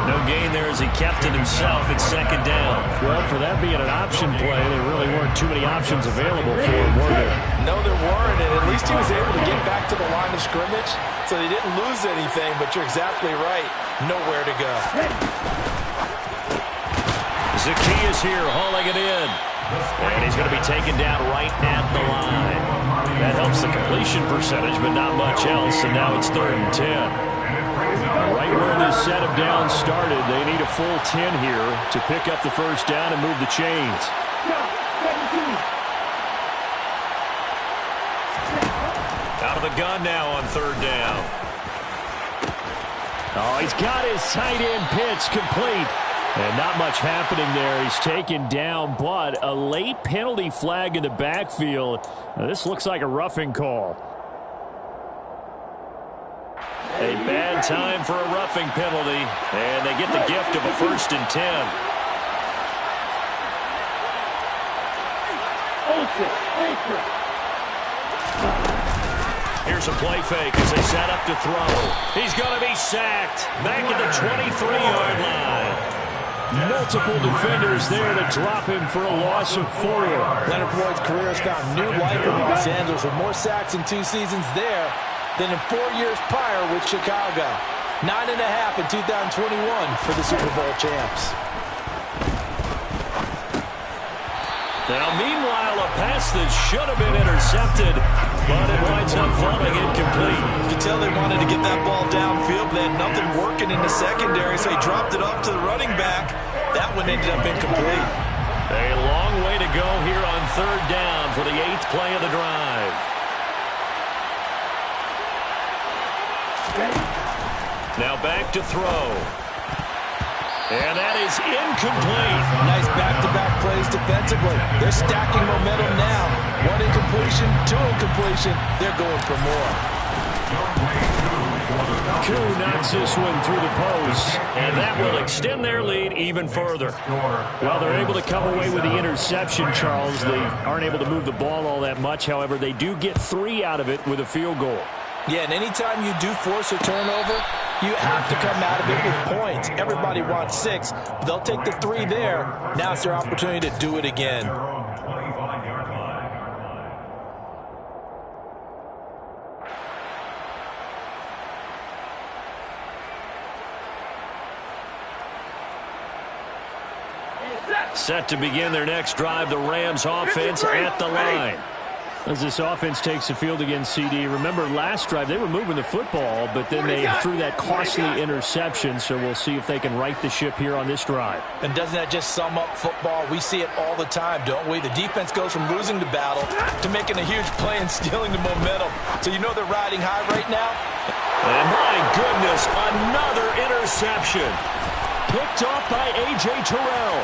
Speaker 1: No gain there as he kept it himself at 2nd down. Well, for that being an option play, there really weren't too many options available for him, were there?
Speaker 5: No, there weren't, and at least he was able to get back to the line line of scrimmage, so they didn't lose anything, but you're exactly right. Nowhere to go.
Speaker 1: Zaccheaus here, hauling it in. And he's going to be taken down right at the line. That helps the completion percentage, but not much else, and now it's 3rd and 10. Right where this set of downs started, they need a full 10 here to pick up the first down and move the chains. Out of the gun now on 3rd down. Oh, he's got his tight end pitch complete. And not much happening there. He's taken down, but a late penalty flag in the backfield. Now, this looks like a roughing call. A bad time for a roughing penalty, and they get the gift of a 1st and 10. Here's a play fake as they set up to throw. He's going to be sacked back at the 23-yard line. Multiple defenders there to drop him for a loss of 4.
Speaker 5: Leonard Floyd's career has found new life in Los Angeles with more sacks in 2 seasons there than in 4 years prior with Chicago. 9.5 in 2021 for the Super Bowl champs.
Speaker 1: Now, meanwhile, a pass that should have been intercepted, but it winds up falling incomplete.
Speaker 5: You can tell they wanted to get that ball downfield, but they had nothing working in the secondary, so he dropped it off to the running back. That one ended up incomplete.
Speaker 1: A long way to go here on 3rd down for the 8th play of the drive. Now back to throw. And that is incomplete.
Speaker 5: Nice back-to-back plays defensively. They're stacking momentum now. 1 incompletion, 2 incompletion. They're going for more.
Speaker 1: Koo knocks this one through the post, and that will extend their lead even further. Well, they're able to come away with the interception, Charles. They aren't able to move the ball all that much. However, they do get 3 out of it with a field goal.
Speaker 5: Yeah, and anytime you do force a turnover, you have to come out of it with points. Everybody wants 6, but they'll take the 3 there. Now it's their opportunity to do it again.
Speaker 1: Set to begin their next drive, the Rams offense at the line. As this offense takes the field against CD. Remember, last drive, they were moving the football, but then they threw that costly interception, so we'll see if they can right the ship here on this drive.
Speaker 5: And doesn't that just sum up football? We see it all the time, don't we? The defense goes from losing the battle to making a huge play and stealing the momentum. So you know they're riding high right now?
Speaker 1: And my goodness, another interception. Picked off by A.J. Terrell.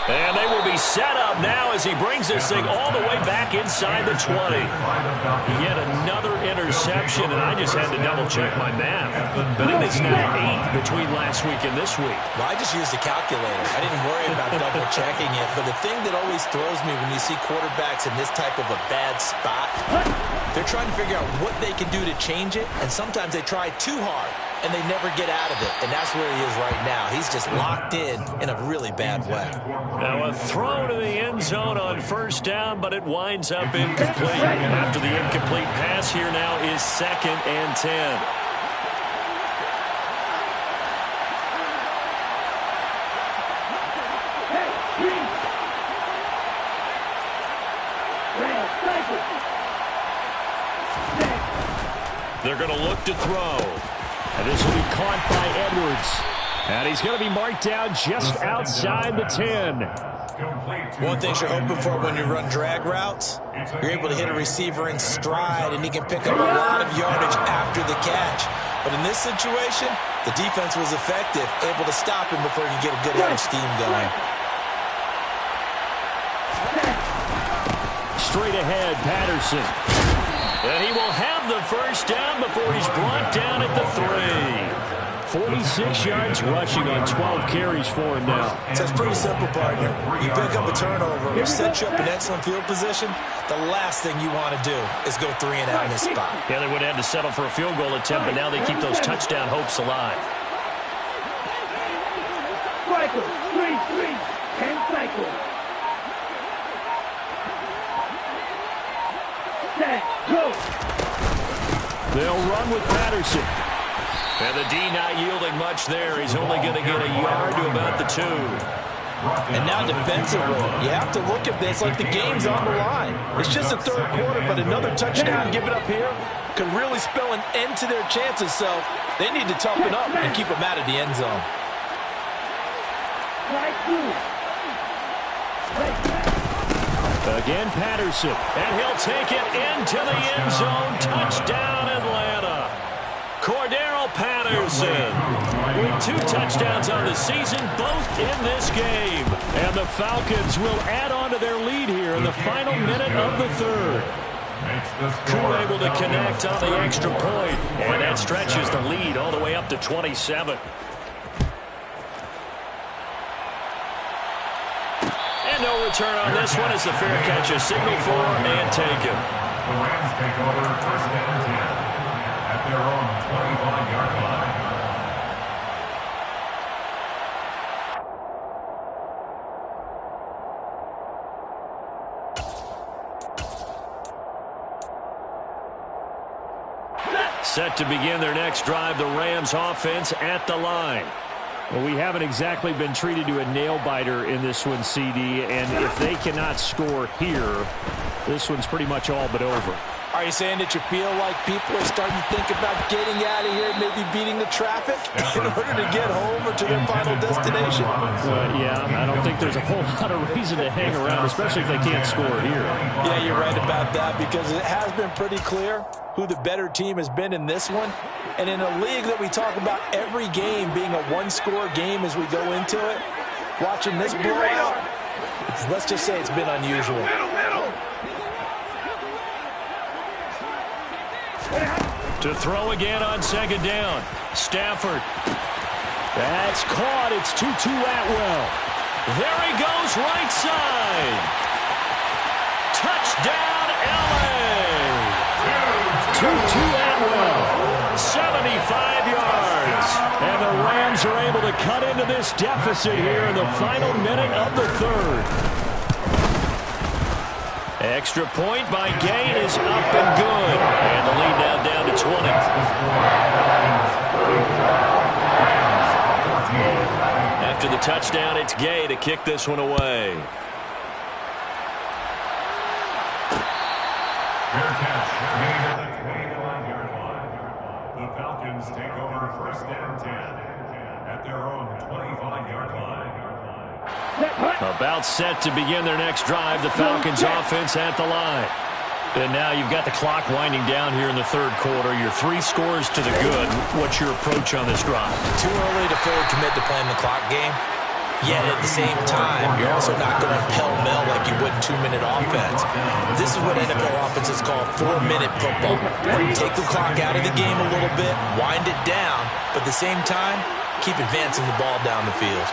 Speaker 1: And they will be set up now as he brings this thing all the way back inside the 20. Yet another interception, and I just had to double-check my math. But it is now 8 between last week and this week.
Speaker 2: Well, I just used a calculator. I didn't worry about double-checking it. But the thing that always throws me when you see quarterbacks in this type of a bad spot, they're trying to figure out what they can do to change it, and sometimes they try too hard, and they never get out of it. And that's where he is right now. He's just locked in a really bad way.
Speaker 1: Now a throw to the end zone on 1st down, but it winds up incomplete. After the incomplete pass, here now is 2nd and 10. They're going to look to throw. And this will be caught by Edwards. And he's going to be marked down just outside the 10.
Speaker 2: One thing you're hoping for when you run drag routes, you're able to hit a receiver in stride, and he can pick up a lot of yardage after the catch. But in this situation, the defense was effective, able to stop him before he could get a good head of steam going.
Speaker 1: Straight ahead, Patterson. And he will have the first down before he's brought down at the 3. 46 yards rushing on 12 carries for him now.
Speaker 2: So it's pretty simple, partner. You pick up a turnover, which sets you up in excellent field position. The last thing you want to do is go 3 and out in this spot.
Speaker 1: Yeah, they would have had to settle for a field goal attempt, but now they keep those touchdown hopes alive.
Speaker 4: Cycle, 3-3, 10 cycles. Set, go.
Speaker 1: They'll run with Patterson. And the D not yielding much there. He's only going to get a yard to about the 2.
Speaker 5: And now defensively, you have to look at this like the game's on the line. It's just the third quarter, but another touchdown given up here could really spell an end to their chances. So they need to toughen up and keep them out of the end zone.
Speaker 1: Again, Patterson. And he'll take it into the end zone. Touchdown, Atlanta. Cordero Patterson with 2 touchdowns on the season, both in this game. And the Falcons will add on to their lead here in the final minute of the third. Koo able to connect on the extra point, and that stretches the lead all the way up to 27. And no return on this one as the fair catch is signaled for and taken.
Speaker 3: The Rams take over first and 10 at their own 25-yard line.
Speaker 1: Set to begin their next drive, the Rams offense at the line. Well, we haven't exactly been treated to a nail-biter in this one, CD, and if they cannot score here, this one's pretty much all but over.
Speaker 5: Are you saying that you feel like people are starting to think about getting out of here, maybe beating the traffic in order to get home or to their final destination?
Speaker 1: Yeah, I don't think there's a whole lot of reason to hang around, especially if they can't score here.
Speaker 5: Yeah, you're right about that because it has been pretty clear who the better team has been in this one. And in a league that we talk about every game being a one-score game as we go into it, watching this blowout, let's just say it's been unusual.
Speaker 1: To throw again on second down. Stafford. That's caught. It's Tutu Atwell. There he goes, right side. Touchdown, LA. Tutu Atwell, 75 yards. And the Rams are able to cut into this deficit here in the final minute of the third. Extra point by Gain is up and good. And the lead now down to 20. After the touchdown, it's Gay to kick this one away.
Speaker 3: Fair catch made at the 25-yard line. The Falcons take over first and 10 at their own 25-yard line.
Speaker 1: About set to begin their next drive, the Falcons offense at the line. And now you've got the clock winding down here in the third quarter. Your 3 scores to the good. What's your approach on this drive?
Speaker 2: Too early to fully commit to playing the clock game. Yet at the same time, you're also not going pell-mell like you would 2-minute offense. This is what NFL offenses call 4-minute football. Take the clock out of the game a little bit, wind it down, but at the same time, keep advancing the ball down the field.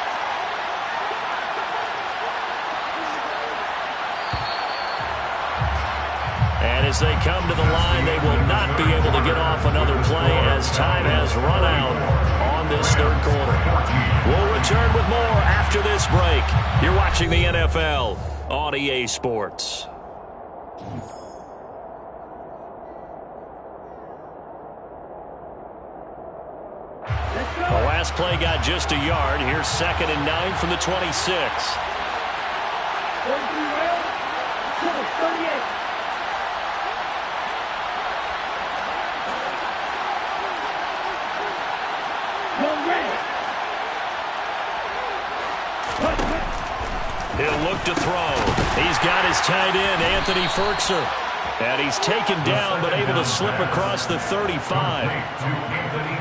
Speaker 1: And as they come to the line, they will not be able to get off another play as time has run out on this third quarter. We'll return with more after this break. You're watching the NFL on EA Sports. The last play got just a yard. Here's 2nd and 9 from the 26.
Speaker 4: 38.
Speaker 1: He'll look to throw. He's got his tight end, Anthony Ferkser. And he's taken down, but able to slip across the 35.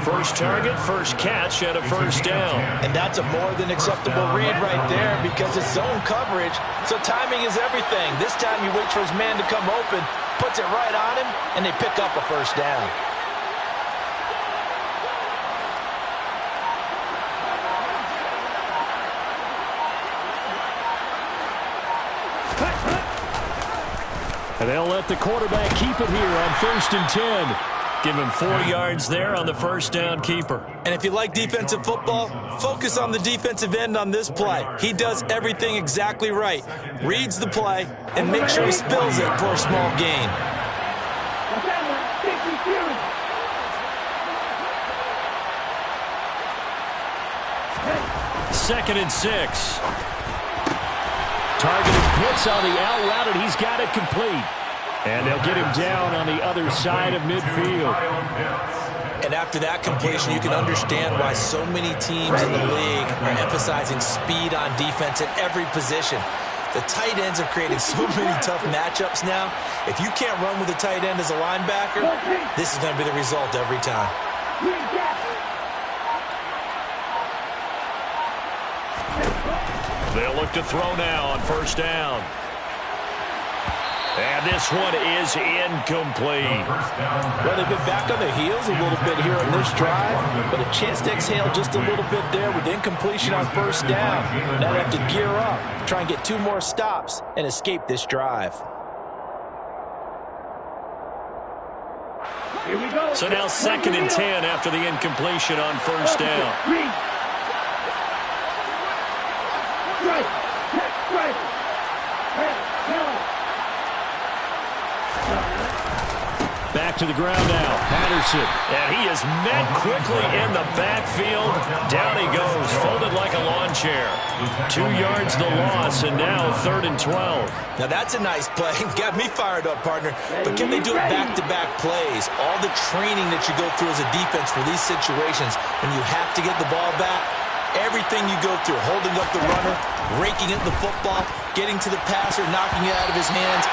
Speaker 1: First target, first catch, and a first down.
Speaker 5: And that's a more than acceptable read right there because it's zone coverage, so timing is everything. This time he waits for his man to come open, puts it right on him, and they pick up a first down.
Speaker 1: And they'll let the quarterback keep it here on 1st and 10. Give him 4 yards there on the first down keeper.
Speaker 5: And if you like defensive football, focus on the defensive end on this play. He does everything exactly right. Reads the play and makes sure he spills it for a small gain.
Speaker 1: 2nd and 6. Targeted blitz on the out route, and he's got it complete. And they'll get him down on the other side of midfield.
Speaker 2: And after that completion, you can understand why so many teams in the league are emphasizing speed on defense at every position. The tight ends have created so many tough matchups now. If you can't run with a tight end as a linebacker, this is going to be the result every time.
Speaker 1: They'll look to throw now on 1st down. And this one is incomplete.
Speaker 5: Well, they've been back on their heels a little bit here on this drive, but a chance to exhale just a little bit there with incompletion on 1st down. Now they have to gear up, try and get 2 more stops, and escape this drive.
Speaker 4: Here we go.
Speaker 1: So now 2nd and 10 after the incompletion on 1st down. Back to the ground now. Patterson. And he is met quickly in the backfield. Down he goes, folded like a lawn chair. 2 yards the loss, and now 3rd and 12.
Speaker 2: Now that's a nice play. Got me fired up, partner. But can they do it back-to-back plays? All the training that you go through as a defense for these situations, when you have to get the ball back, everything you go through, holding up the runner, raking at the football, getting to the passer, knocking it out of his hands,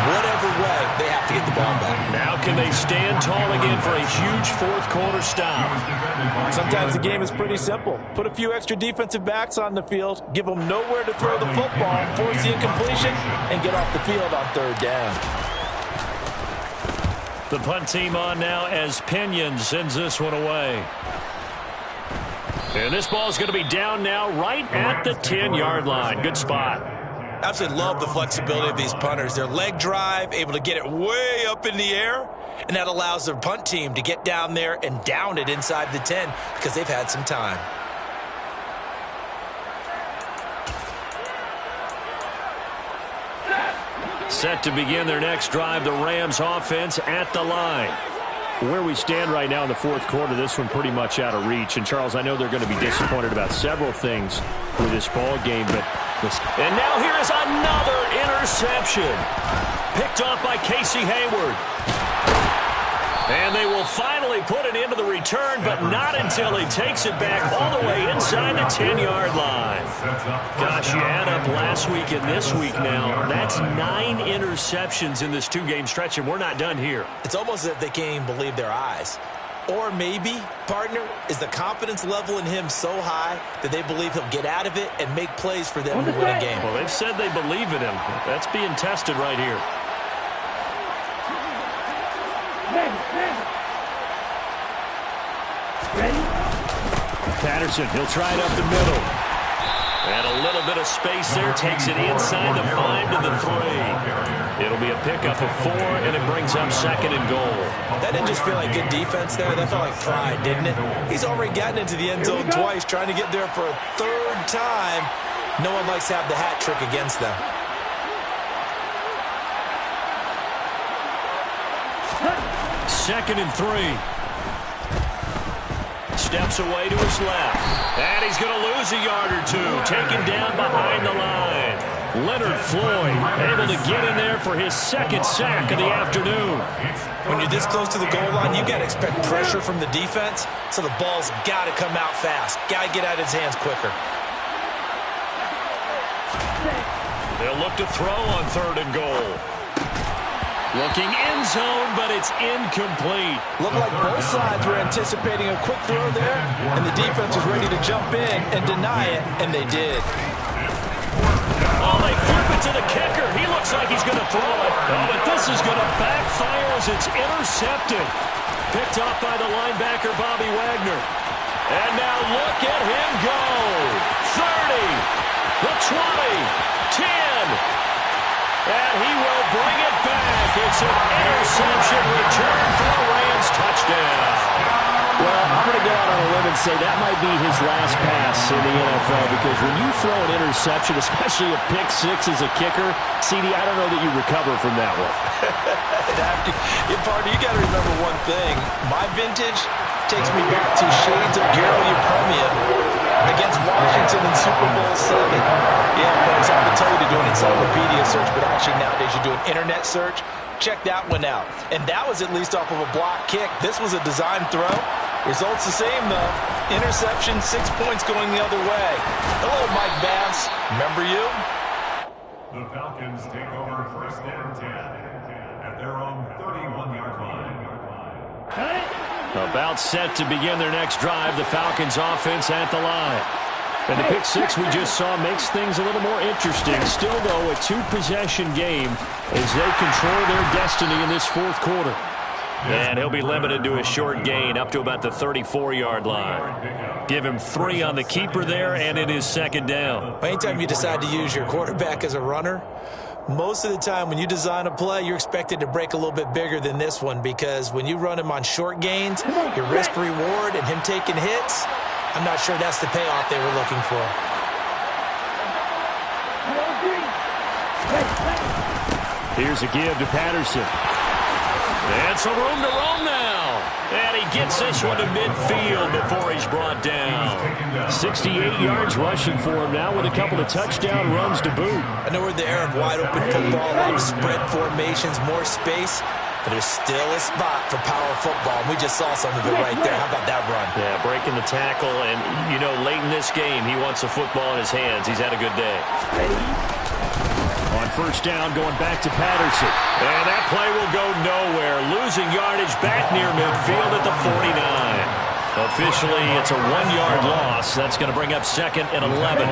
Speaker 2: whatever way, they have to get the ball back.
Speaker 1: Now can they stand tall again for a huge 4th quarter stop?
Speaker 5: Sometimes the game is pretty simple. Put a few extra defensive backs on the field, give them nowhere to throw the football, force the incompletion, and get off the field on 3rd down.
Speaker 1: The punt team on now as Pinion sends this one away. And this ball is going to be down now right at the 10-yard line. Good spot.
Speaker 2: Absolutely love the flexibility of these punters. Their leg drive, able to get it way up in the air, and that allows their punt team to get down there and down it inside the 10 because they've had some time.
Speaker 1: Set to begin their next drive, the Rams offense at the line. Where we stand right now in the 4th quarter, this one pretty much out of reach. And, Charles, I know they're going to be disappointed about several things with this ball game, but and now here is another interception. Picked off by Casey Hayward. And they will finally put it into the return, but not until he takes it back all the way inside the 10-yard line. Gosh, you add up last week and this week now. That's 9 interceptions in this 2-game stretch, and we're not done here.
Speaker 2: It's almost as if they can't even believe their eyes. Or maybe, partner, is the confidence level in him so high that they believe he'll get out of it and make plays for them to win a game.
Speaker 1: Well, they've said they believe in him. That's being tested right here.
Speaker 4: Ready?
Speaker 1: Patterson, he'll try it up the middle. And a little bit of space there, takes it inside the 5 to the 3. It'll be a pickup of 4, and it brings up 2nd and goal.
Speaker 2: That didn't just feel like good defense there. That felt like pride, didn't it? He's already gotten into the end zone twice, trying to get there for a 3rd time. No one likes to have the hat trick against them.
Speaker 1: Second and 3. Steps away to his left. And he's going to lose a yard or 2. Taken down behind the line. Leonard Floyd able to get in there for his 2nd sack of the afternoon.
Speaker 2: When you're this close to the goal line, you got to expect pressure from the defense, so the ball's got to come out fast. Got to get out of his hands quicker.
Speaker 1: They'll look to throw on 3rd and goal. Looking end zone, but it's incomplete.
Speaker 5: Looked like both sides were anticipating a quick throw there, and the defense was ready to jump in and deny it, and they did.
Speaker 1: Oh, they flip it to the kicker. He looks like he's going to throw it. Oh, but this is going to backfire as it's intercepted. Picked off by the linebacker, Bobby Wagner. And now look at him go. 30, the 20, 10. And he will bring it back. It's an interception return for the Rams touchdown.
Speaker 6: Well, I'm going to go out on a limb and say that might be his last pass in the NFL, because when you throw an interception, especially a pick 6 as a kicker, CD, I don't know that you recover from that one.
Speaker 5: Partner, you got to remember one thing. My vintage takes me back to shades of Garo Yepremian
Speaker 2: against Washington in Super Bowl 7. Yeah, folks, I would tell you to do an encyclopedia search, but actually nowadays you do an internet search. Check that one out. And that was at least off of a block kick. This was a design throw. Results the same, though. Interception, 6 points going the other way. Hello, Mike Bass. Remember you?
Speaker 3: The Falcons take over first and 10 at their own 31-yard line.
Speaker 1: About set to begin their next drive, the Falcons offense at the line. And the pick six we just saw makes things a little more interesting. Still, though, a two-possession game as they control their destiny in this fourth quarter. And he'll be limited to a short gain up to about the 34-yard line. Give him 3 on the keeper there, and it is second down.
Speaker 2: Anytime you decide to use your quarterback as a runner, most of the time when you design a play, you're expected to break a little bit bigger than this one, because when you run him on short gains, your risk-reward and him taking hits, I'm not sure that's the payoff they were looking for.
Speaker 1: Here's a give to Patterson. And some room to roam now. And he gets this one to midfield before he's brought down. 68 yards rushing for him now with a couple of touchdown runs to boot.
Speaker 2: I know we're in the era of wide-open football, a lot of spread formations, more space, but there's still a spot for power football, and we just saw some of it right there. How about that run?
Speaker 1: Yeah, breaking the tackle, and, you know, late in this game, he wants the football in his hands. He's had a good day. On first down, going back to Patterson. And that play will go nowhere. Losing yardage back near midfield at the 49. Officially, it's a 1-yard loss. That's going to bring up second and 11.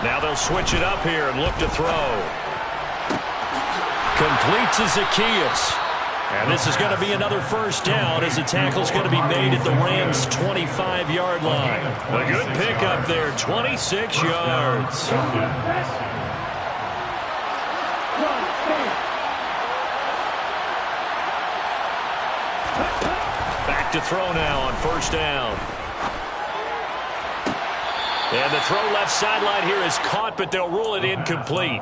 Speaker 1: Now they'll switch it up here and look to throw. Complete to Zaccheaus. And this is going to be another first down as the tackle's going to be made at the Rams' 25-yard line. A good pickup there, 26 yards. Back to throw now on first down. And the throw left sideline here is caught, but they'll rule it incomplete.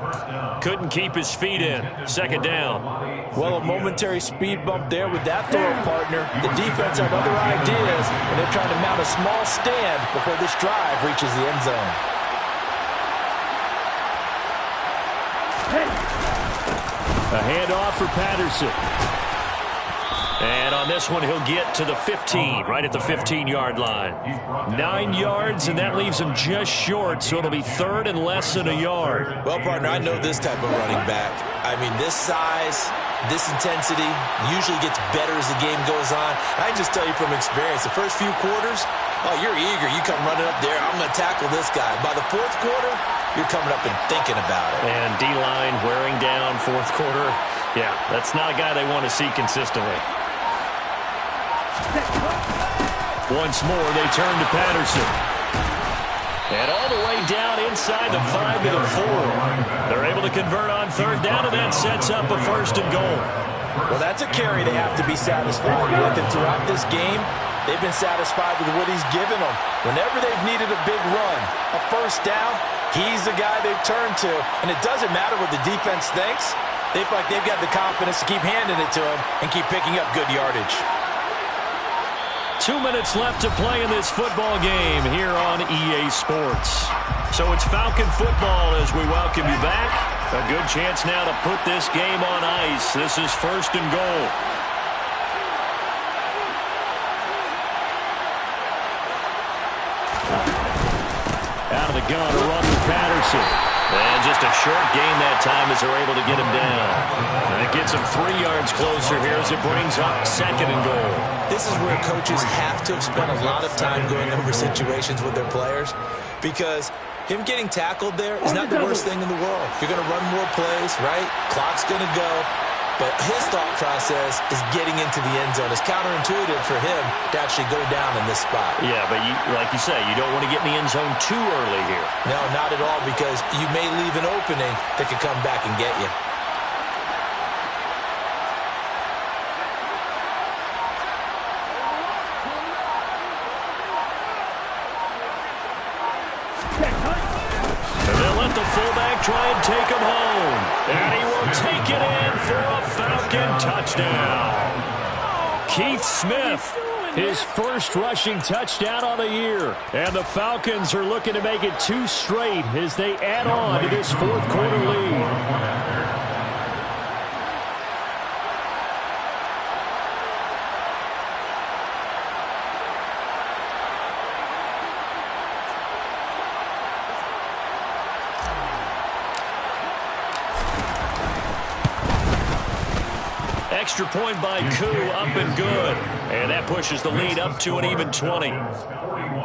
Speaker 1: Couldn't keep his feet in. Second down.
Speaker 2: Well, a momentary speed bump there with that throw partner. The defense had other ideas, and they're trying to mount a small stand before this drive reaches the end zone.
Speaker 1: A handoff for Patterson. And on this one, he'll get to the 15, right at the 15-yard line. 9 yards, and that leaves him just short, so it'll be third and less than a yard.
Speaker 2: Well, partner, I know this type of running back. I mean, this size, this intensity usually gets better as the game goes on. I can just tell you from experience, the first few quarters, oh, you're eager. You come running up there, I'm going to tackle this guy. By the fourth quarter, you're coming up and thinking about it.
Speaker 1: And D-line wearing down fourth quarter. Yeah, that's not a guy they want to see consistently. Once more, they turn to Patterson. And all the way down inside the 5 to the 4. They're able to convert on third down, and that sets up a first and goal.
Speaker 2: Well, that's a carry they have to be satisfied with. And throughout this game, they've been satisfied with what he's given them. Whenever they've needed a big run, a first down, he's the guy they've turned to. And it doesn't matter what the defense thinks. They feel like they've got the confidence to keep handing it to him and keep picking up good yardage.
Speaker 1: 2 minutes left to play in this football game here on EA Sports. So it's Falcon football as we welcome you back. A good chance now to put this game on ice. This is first and goal. Out of the gun, a run with Patterson. And just a short gain that time as they're able to get him down. And it gets him 3 yards closer here as it brings up second and goal.
Speaker 2: This is where coaches have to have spent a lot of time going over situations with their players, because him getting tackled there is not the worst thing in the world. You're going to run more plays, right? Clock's going to go. But his thought process is getting into the end zone. It's counterintuitive for him to actually go down in this spot.
Speaker 1: Yeah, but like you say, you don't want to get in the end zone too early here.
Speaker 2: No, not at all, because you may leave an opening that could come back and get you.
Speaker 1: And they'll let the fullback try and take him home. And he will take it in for a Falcon touchdown. Keith Smith, his first rushing touchdown on the year. And the Falcons are looking to make it 2 straight as they add on to this fourth quarter lead. Extra point by Koo, up and good. And that pushes the lead up to an even 20.
Speaker 3: Rams 21.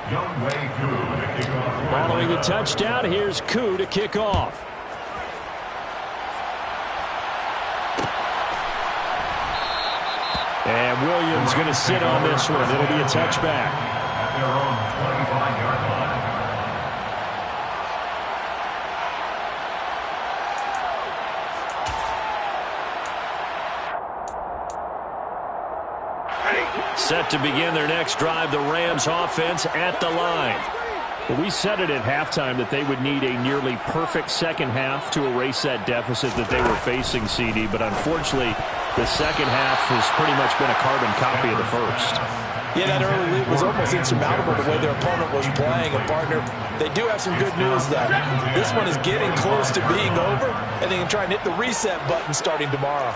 Speaker 3: Younghoe Koo to kick off.
Speaker 1: Following the touchdown, here's Koo to kick off. And Williams going to sit on this one. It'll be a touchback.
Speaker 3: At their own 25-yard line.
Speaker 1: Set to begin their next drive, the Rams offense at the line. Well, we said it at halftime that they would need a nearly perfect second half to erase that deficit that they were facing, CD. But unfortunately, the second half has pretty much been a carbon copy of the first.
Speaker 5: Yeah, that early lead was almost insurmountable the way their opponent was playing. And, partner, they do have some good news, though. This one is getting close to being over, and they can try and hit the reset button starting tomorrow.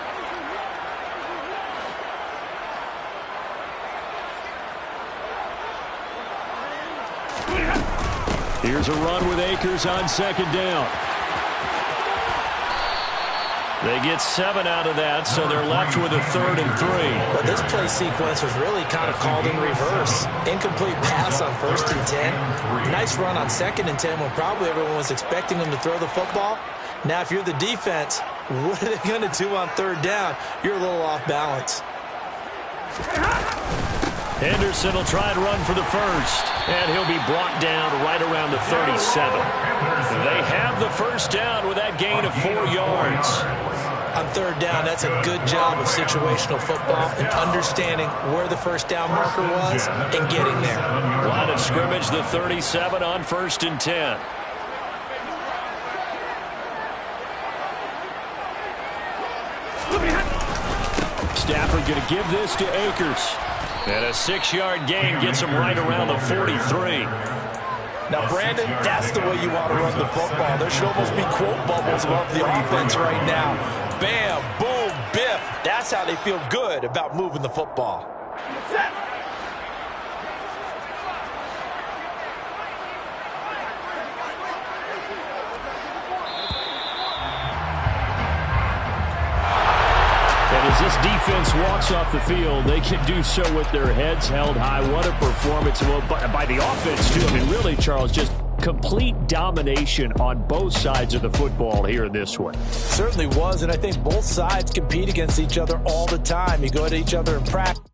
Speaker 1: Here's a run with Akers on second down. They get 7 out of that, so they're left with a 3rd and 3.
Speaker 2: But this play sequence was really kind of called in reverse. Incomplete pass on 1st and 10. Nice run on 2nd and 10 when probably everyone was expecting them to throw the football. Now, if you're the defense, what are they going to do on 3rd down? You're a little off balance.
Speaker 1: Henderson will try and run for the first, and he'll be brought down right around the 37. They have the first down with that gain of 4 yards.
Speaker 2: On 3rd down, that's a good job of situational football and understanding where the first down marker was and getting there.
Speaker 1: Line of scrimmage, the 37 on 1st and 10. Stafford going to give this to Akers. And a 6-yard gain gets him right around the 43.
Speaker 5: Now, Brandon, that's the way you want to run the football. There should almost be quote bubbles above the offense right now. Bam, boom, biff. That's how they feel good about moving the football.
Speaker 1: As this defense walks off the field, they can do so with their heads held high. What a performance by the offense, too. I mean, really, Charles, just complete domination on both sides of the football here in this one.
Speaker 5: Certainly was, and I think both sides compete against each other all the time. You go at each other in practice.